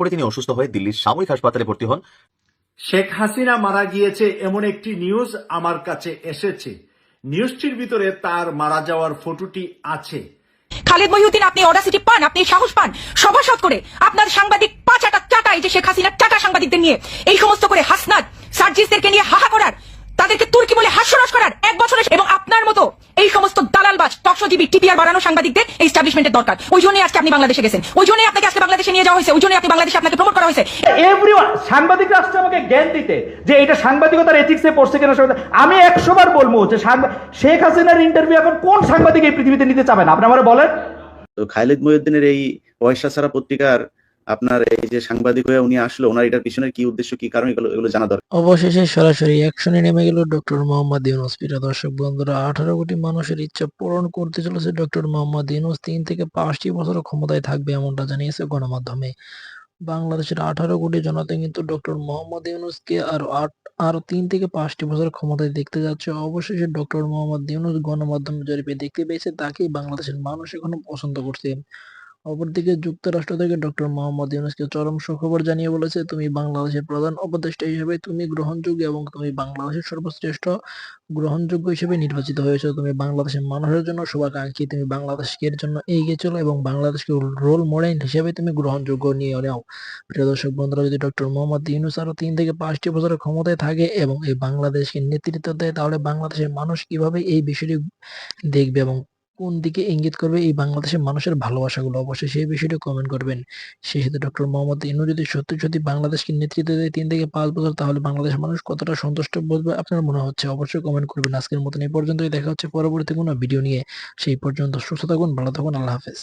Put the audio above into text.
পরে তিনি অসুস্থ হয়ে দিল্লির সামরিক হাসপাতালে ভর্তি হন। শেখ হাসিনা মারা গিয়েছে এমন একটি নিউজ আমার কাছে এসেছে। নিউজটির ভিতরে তার মারা যাওয়ার ফটোটি আছে। খালেদ মহিউদ্দিন, আপনি অডাসিটি পান, আপনি সাহস পান সভাসদ করে আপনার সাংবাদিক পাচাটা চাটা, এই যে শেখ হাসিনার চাটা সাংবাদিকদের নিয়ে এই সমস্ত করে হাসনাত সার্জিসদেরকে নিয়ে হাহা করার, তাদেরকে তুর্কি বলে হাস্যরস করার 1 বছরের, এবং আপনার মতো এই সমস্ত দালালবাজ টকশোজীবী টিপিআর বাড়ানো সাংবাদিকদের এই এস্টাবলিশমেন্টের দরকার। ওই জন্যই আজকে আপনি বাংলাদেশে গেছেন, ওই জন্যই আপনাকে আজকে বাংলাদেশে নিয়ে যাওয়া হয়েছে, ওই জন্যই আপনি বাংলাদেশে আপনাকে প্রমোট করা হয়েছে। এভরিওয়ান সাংবাদিকরা আসছে আমাকে জ্ঞান দিতে যে এটা সাংবাদিকতার এথিক্সে পড়ছে কিনা। আমি 100 বার বলবো যে শেখ হাসিনার ইন্টারভিউ এখন কোন সাংবাদিক এই পৃথিবীতে নিতে চাবেন? আপনি আমারে বলেন। তো খালেদ মহিউদ্দিনের এই পয়সা ছাড়া পত্রিকার আপনার এই যে সাংবাদিক হয়ে উনি আসলো, ওনার এটার পিছনের কি উদ্দেশ্য, কি কারণ, এগুলো জানা দরকার। অবশেষে সরাসরি অ্যাকশনে নেমে গেল ডক্টর মোহাম্মদ ইউনূস। প্রিয় দর্শক বন্ধুরা, 18 কোটি মানুষের ইচ্ছা পূরণ করতে চলেছে ডক্টর মোহাম্মদ ইউনূস। 3 থেকে 5টি বছর ক্ষমতায় থাকবে এমনটা জানিয়েছে গণমাধ্যমে। বাংলাদেশের 18 কোটি জনতা কিন্তু ডক্টর মোহাম্মদ ইউনূসকে আরো 3 থেকে 5টি বছর ক্ষমতায় দেখতে যাচ্ছে। অবশেষে ডক্টর মোহাম্মদ ইউনূস গণমাধ্যম জরিপে দেখতে পেয়েছে তাকেই বাংলাদেশের মানুষ এখনো পছন্দ করছে। অপরদিকে যুক্তরাষ্ট্র থেকে ডক্টর মোহাম্মদ ইউনূসকে চরম সুখবর জানিয়ে বলেছে, তুমি বাংলাদেশের প্রধান উপদেষ্টা হিসেবে তুমি গ্রহণযোগ্য এবং তুমি বাংলাদেশের সর্বশ্রেষ্ঠ গ্রহণযোগ্য হিসেবে নির্বাচিত হয়েছো। তুমি বাংলাদেশের মানুষের জন্য শুভাকাঙ্ক্ষী, তুমি বাংলাদেশকে এর জন্য এগিয়ে চলো এবং বাংলাদেশকে রোল মডেল হিসেবে তুমি গ্রহণযোগ্য নিয়ে নাও। প্রিয় দর্শক বন্ধুরা, যদি ডক্টর মোহাম্মদ ইউনূস আরো 3 থেকে 5টি বছরের ক্ষমতায় থাকে এবং এই বাংলাদেশকে নেতৃত্ব দেয়, তাহলে বাংলাদেশের মানুষ কিভাবে এই বিষয়টি দেখবে এবং কোন দিকে ইঙ্গিত করবে এই বাংলাদেশের মানুষের ভালোবাসাগুলো, অবশ্যই সেই বিষয়টি কমেন্ট করবেন। সেই সাথে ডক্টর মোহাম্মদ ইউনূস যদি সত্যি সত্যি বাংলাদেশকে নেতৃত্ব দেয় 3 থেকে 5 বছর, তাহলে বাংলাদেশের মানুষ কতটা সন্তুষ্ট বোধবে আপনার মনে হচ্ছে, অবশ্যই কমেন্ট করবেন। আজকের মতন এই পর্যন্তই, দেখা হচ্ছে পরবর্তী কোনো ভিডিও নিয়ে। সেই পর্যন্ত সুস্থ থাকুন, ভালো থাকুন, আল্লাহ হাফেজ।